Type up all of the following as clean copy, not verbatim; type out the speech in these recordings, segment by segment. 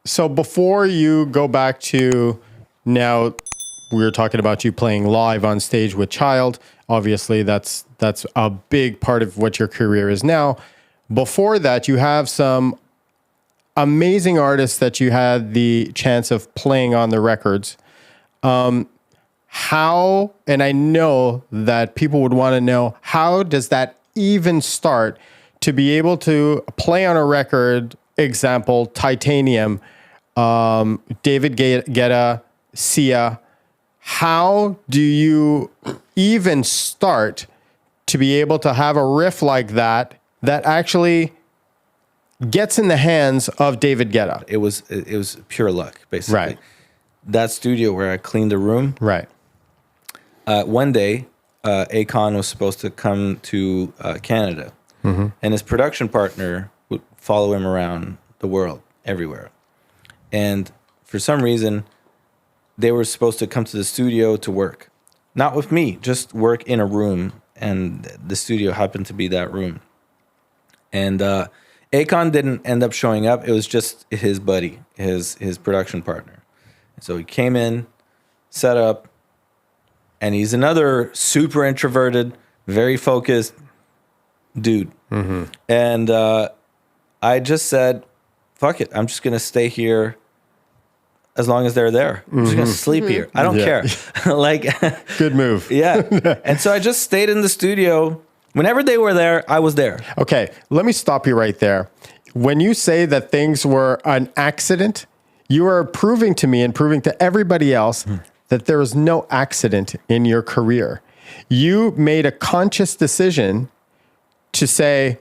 So before you go back to now, we were talking about you playing live on stage with Child. Obviously, that's a big part of what your career is now. Before that, you have some amazing artists that you had the chance of playing on the records. How, and I know that people would want to know, how does that even start to be able to play on a record, example, Titanium, David Guetta, Sia? How do you even start to be able to have a riff like that actually gets in the hands of David Guetta? It was pure luck, basically. Right. That studio where I cleaned the room. Right. One day, Akon was supposed to come to Canada, and his production partner would follow him around the world, everywhere. And for some reason, they were supposed to come to the studio to work. Not with me, just work in a room, and the studio happened to be that room. And Akon didn't end up showing up. It was just his buddy, his production partner. So he came in, set up, and he's another super introverted, very focused dude. And I just said, fuck it. I'm just going to stay here as long as they're there. I'm just going to sleep here. I don't care. Like, good move. Yeah. And so I just stayed in the studio. Whenever they were there, I was there. Okay, let me stop you right there. When you say that things were an accident, you are proving to me and proving to everybody else that there is no accident in your career. You made a conscious decision to say,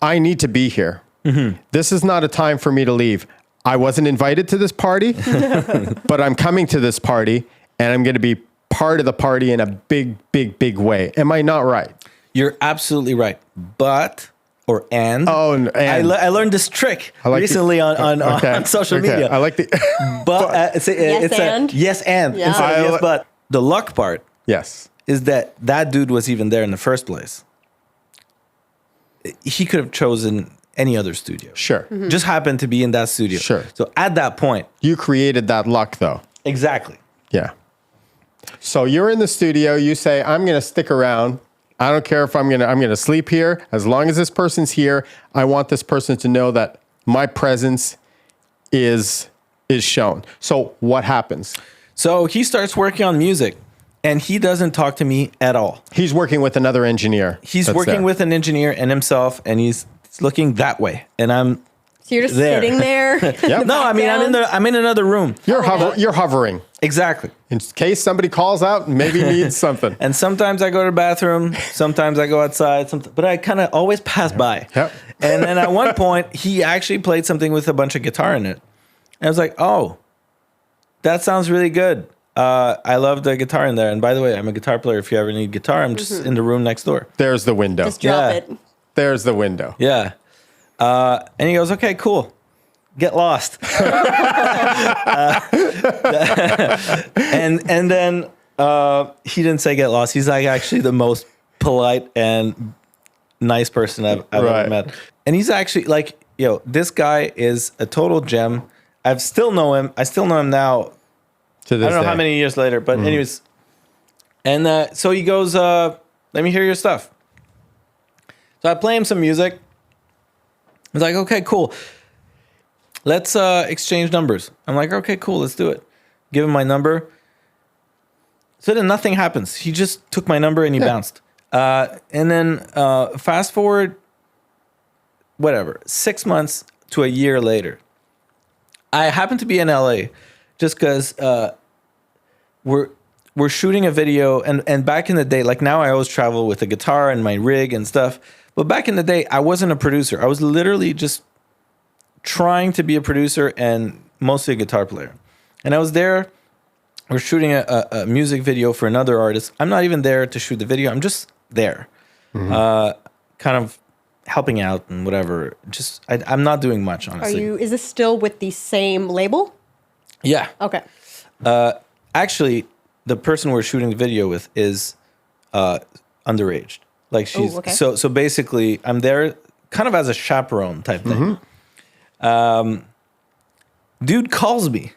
I need to be here. This is not a time for me to leave. I wasn't invited to this party, but I'm coming to this party, and I'm going to be part of the party in a big, big, big way. Am I not right? You're absolutely right. But, or and. Oh, and. I learned this trick recently on social media. I like the. But it's a yes and. Yeah. Instead of yes, but. The luck part. Yes. Is that dude was even there in the first place. He could have chosen any other studio. Sure. Just happened to be in that studio. Sure. So at that point. You created that luck, though. Exactly. Yeah. So you're in the studio. You say, I'm going to stick around. I don't care if I'm going to sleep here. As long as this person's here, I want this person to know that my presence is shown. So what happens? So he starts working on music, and he doesn't talk to me at all. He's working with another engineer. He's working with an engineer and himself, and he's looking that way. And I'm So you're just there. sitting there. No, I mean I'm in another room. You're hovering. Exactly. In case somebody calls out and maybe needs something. And sometimes I go to the bathroom, sometimes I go outside, but I kind of always pass by. Yep. And then at one point, he actually played something with a bunch of guitar in it. And I was like, oh, that sounds really good. I love the guitar in there. And by the way, I'm a guitar player. If you ever need guitar, I'm just in the room next door. There's the window. Just drop it. There's the window. Yeah. And he goes, okay, cool. Get lost. And then he didn't say get lost. He's like actually the most polite and nice person I've ever met. And he's actually like, this guy is a total gem. I still know him now. To this I don't know day. how many years later, but anyways. And so he goes, let me hear your stuff. So I play him some music. He's like, okay, cool. Let's exchange numbers. I'm like, okay, cool, let's do it. Give him my number. So then nothing happens. He just took my number and he bounced. And then fast forward, 6 months to a year later. I happen to be in LA just because we're shooting a video. And back in the day, like now I always travel with a guitar and my rig and stuff. But back in the day, I wasn't a producer. I was literally just trying to be a producer and mostly a guitar player. And I was there. We're shooting a music video for another artist. I'm not even there to shoot the video. I'm just there, kind of helping out and whatever. Just I'm not doing much, honestly. Is this still with the same label? Yeah. Okay. Actually, the person we're shooting the video with is underage. Like she's so basically I'm there kind of as a chaperone type thing. dude calls me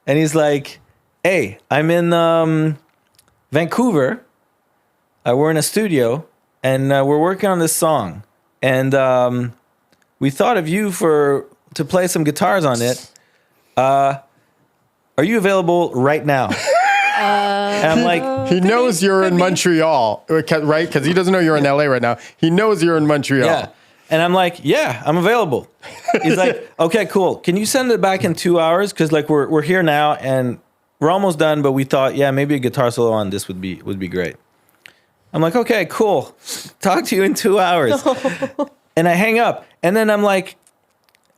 and he's like, hey, I'm in Vancouver. We're in a studio and we're working on this song. And we thought of you to play some guitars on it. Are you available right now? And I'm like, he knows you're in Montreal, right? Because he doesn't know you're in LA right now. He knows you're in Montreal. yeah. And I'm like, yeah, I'm available. He's like, okay, cool. Can you send it back in 2 hours? Because like we're here now and we're almost done, but we thought, yeah, maybe a guitar solo on this would be great. I'm like, okay, cool. Talk to you in 2 hours. And I hang up. And then I'm like,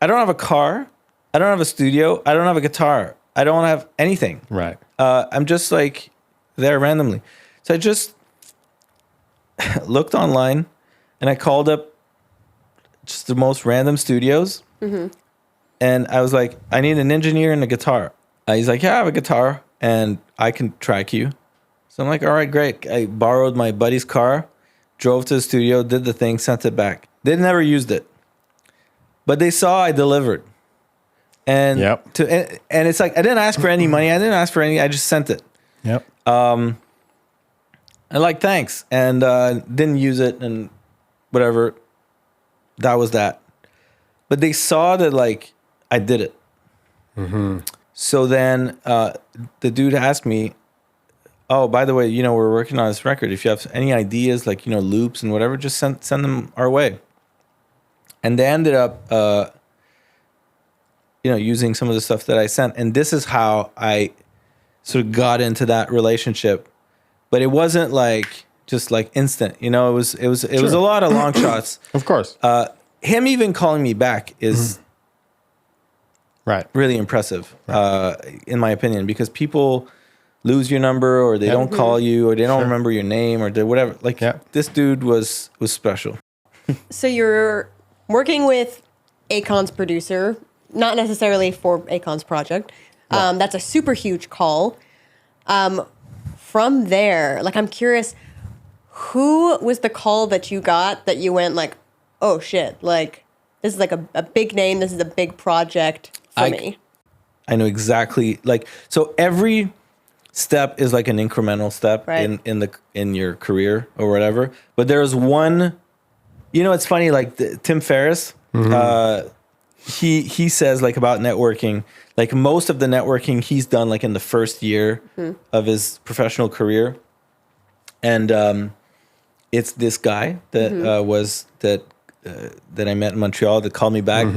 I don't have a car. I don't have a studio. I don't have a guitar. I don't have anything. Right. I'm just like there randomly. So I just looked online and I called up just the most random studios. And I was like, I need an engineer and a guitar. He's like, yeah, I have a guitar and I can track you. So I'm like, all right, great. I borrowed my buddy's car, drove to the studio, did the thing, sent it back. They never used it. But they saw I delivered. And and it's like, I didn't ask for any money. I didn't ask for any. I just sent it. Yep. I like, thanks. And didn't use it and whatever. That was that. But they saw that like I did it. So then the dude asked me, oh, by the way, you know, we're working on this record. If you have any ideas, like, you know, loops and whatever, just send them our way. And they ended up, you know, using some of the stuff that I sent. And this is how I sort of got into that relationship. But it wasn't like just like instant, you know, it was a lot of long shots. Of course. Him even calling me back is right. really impressive, in my opinion, because people lose your number or they don't call you or they don't remember your name or whatever. Like this dude was special. So you're working with Akon's producer, not necessarily for Akon's project. That's a super huge call. From there, like, I'm curious, who was the call that you got that you went like, oh shit, like this is like a big name. This is a big project for me. I know exactly. Like, so every step is like an incremental step in your career or whatever. But there's one, you know, it's funny, like Tim Ferriss, he says like about networking, like most of the networking he's done like in the first year of his professional career. And it's this guy that that I met in Montreal that called me back.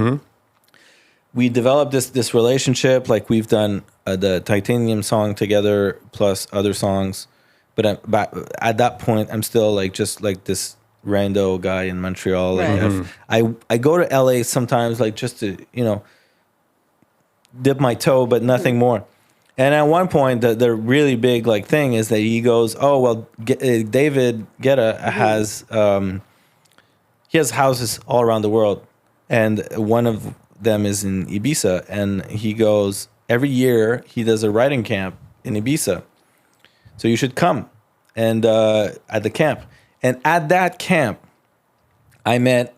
We developed this relationship. Like, we've done the Titanium song together plus other songs. But at that point, I'm still like just like this rando guy in Montreal. Like, I go to LA sometimes, like, just to, you know, dip my toe, but nothing more. And at one point, the really big like thing is that he goes, oh, well, David Guetta has he has houses all around the world, and one of them is in Ibiza. And he goes, every year he does a writing camp in Ibiza, so you should come and at the camp. And at that camp, I met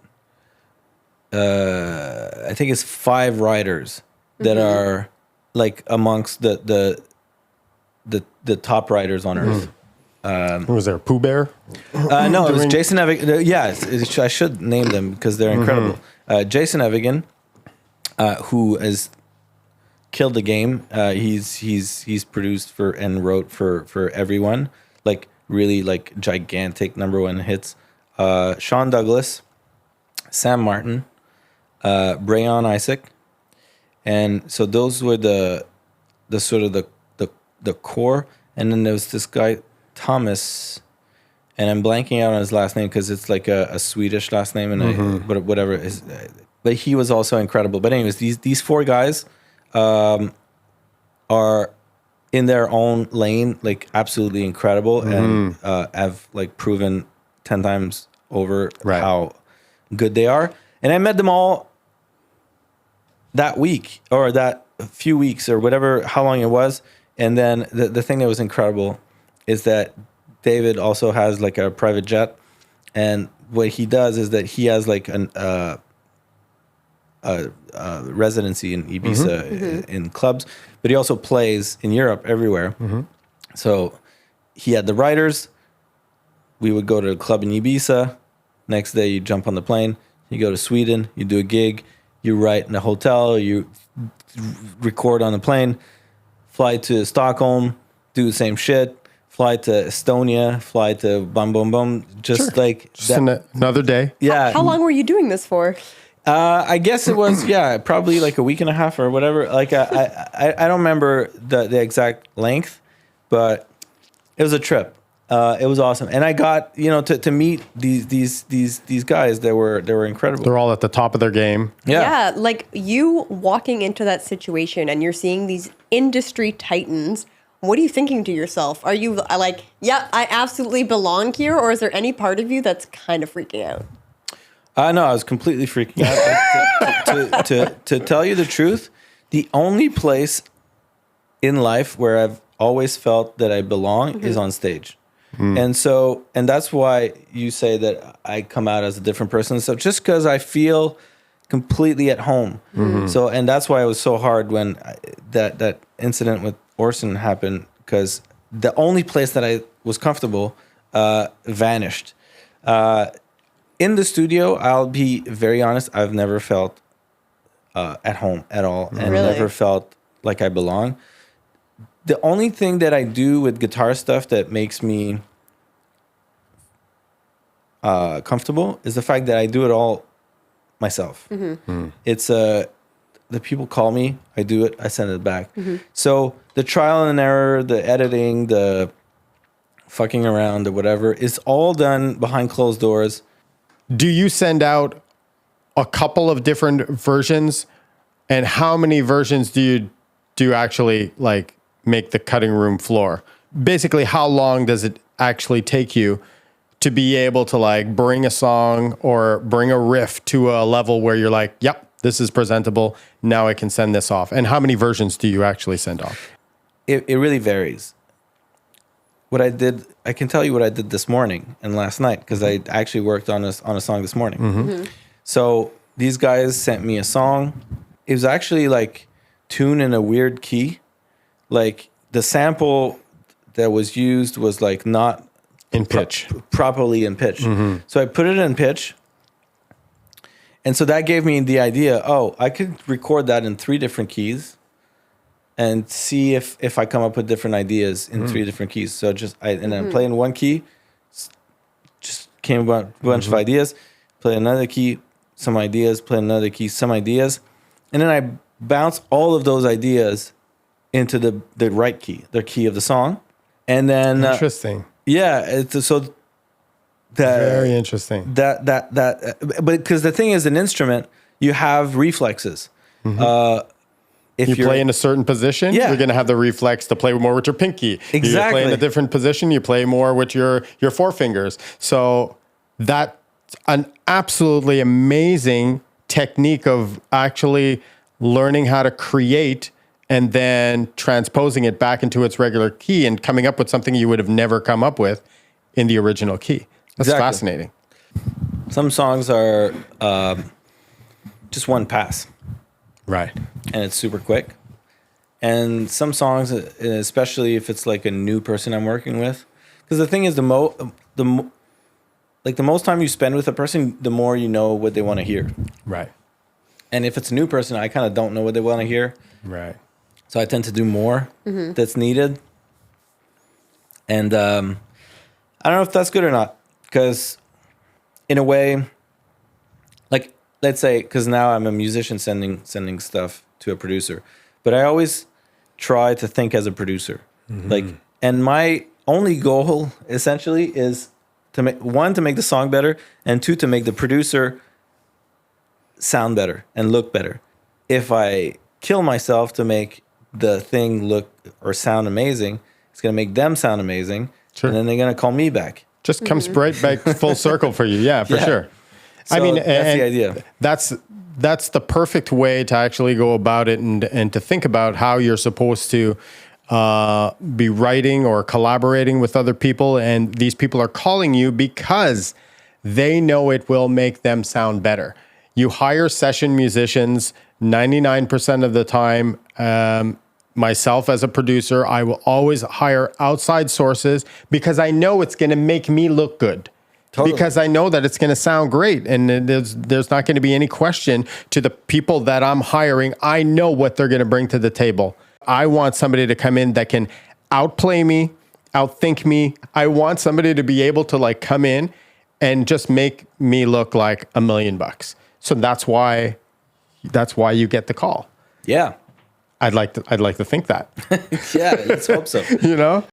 I think it's 5 writers that are like amongst the top writers on earth. Who was there? Pooh Bear? No, it was Jason Evigan. Yeah, I should name them because they're incredible. Jason Evigan, who has killed the game. He's produced for and wrote for everyone. Like, really like gigantic #1 hits. Sean Douglas, Sam Martin, Brayon Isaac. And so those were the sort of the core. And then there was this guy, Thomas, and I'm blanking out on his last name because it's like a Swedish last name, and but whatever. But he was also incredible. But anyways, these 4 guys are in their own lane, like absolutely incredible, and have like proven 10 times over how good they are. And I met them all that week or that few weeks or whatever, how long it was. And then the thing that was incredible is that David also has like a private jet. And what he does is that he has like a residency in Ibiza in clubs, but he also plays in Europe everywhere. So he had the writers. We would go to a club in Ibiza. Next day, you jump on the plane. You go to Sweden. You do a gig. You write in a hotel. You record on the plane. Fly to Stockholm. Do the same shit. Fly to Estonia. Fly to bum bum bum. Just like just another day. Yeah. How long were you doing this for? I guess it was probably like a week and a half or whatever. Like I don't remember the exact length, but it was a trip. It was awesome, and I got to meet these guys. They were incredible. They're all at the top of their game. Yeah, like you walking into that situation and you're seeing these industry titans. What are you thinking to yourself? Are you like, yeah, I absolutely belong here, or is there any part of you that's kind of freaking out? No, I was completely freaking out. To tell you the truth, the only place in life where I've always felt that I belong is on stage. And that's why you say that I come out as a different person. So just because I feel completely at home. So, and that's why it was so hard when that incident with Orson happened, because the only place that I was comfortable vanished. In the studio, I'll be very honest, I've never felt at home at all, and never felt like I belong. The only thing that I do with guitar stuff that makes me comfortable is the fact that I do it all myself. It's the people call me, I do it, I send it back. So the trial and error, the editing, the fucking around, the whatever, is all done behind closed doors. Do you send out a couple of different versions, and how many versions do you actually like make the cutting room floor? Basically, how long does it actually take you to be able to like bring a song or bring a riff to a level where you're like, yep, this is presentable. Now I can send this off. And how many versions do you actually send off? It really varies. What I did, I can tell you what I did this morning and last night, because I actually worked on a song this morning. So these guys sent me a song. It was actually like tuned in a weird key. Like the sample that was used was like not in pitch, properly in pitch. So I put it in pitch. And so that gave me the idea, I could record that in 3 different keys and see if I come up with different ideas in 3 different keys. So I'm playing one key, just came a bunch of ideas, play another key, some ideas, play another key, some ideas. And then I bounce all of those ideas into the right key, the key of the song. And then interesting. Very interesting. But because the thing is, an instrument, you have reflexes. If you play in a certain position, you're going to have the reflex to play more with your pinky. Exactly. You play in a different position, you play more with your forefingers. So that's an absolutely amazing technique of actually learning how to create and then transposing it back into its regular key and coming up with something you would have never come up with in the original key. That's fascinating. Some songs are just one pass. Right. And it's super quick. And some songs, especially if it's like a new person I'm working with, because the thing is, the most time you spend with a person, the more you know what they want to hear. Right. And if it's a new person, I kind of don't know what they want to hear. Right. So I tend to do more that's needed. And I don't know if that's good or not, because in a way, like, let's say, because now I'm a musician sending stuff to a producer, but I always try to think as a producer. Like, and my only goal essentially is to make the song better, and 2, to make the producer sound better and look better. If I kill myself to make the thing look or sound amazing, it's going to make them sound amazing. Sure. And then they're going to call me back. Just comes right back full circle for you. Yeah, for sure. So I mean, that's the idea. That's the perfect way to actually go about it and to think about how you're supposed to be writing or collaborating with other people. And these people are calling you because they know it will make them sound better. You hire session musicians 99% of the time. Myself as a producer, I will always hire outside sources because I know it's going to make me look good. Totally. Because I know that it's going to sound great, and there's not going to be any question to the people that I'm hiring. I know what they're going to bring to the table. I want somebody to come in that can outplay me, outthink me. I want somebody to be able to like come in and just make me look like $1 million. So that's why you get the call. Yeah. I'd like to think that. Yeah, let's hope so. You know?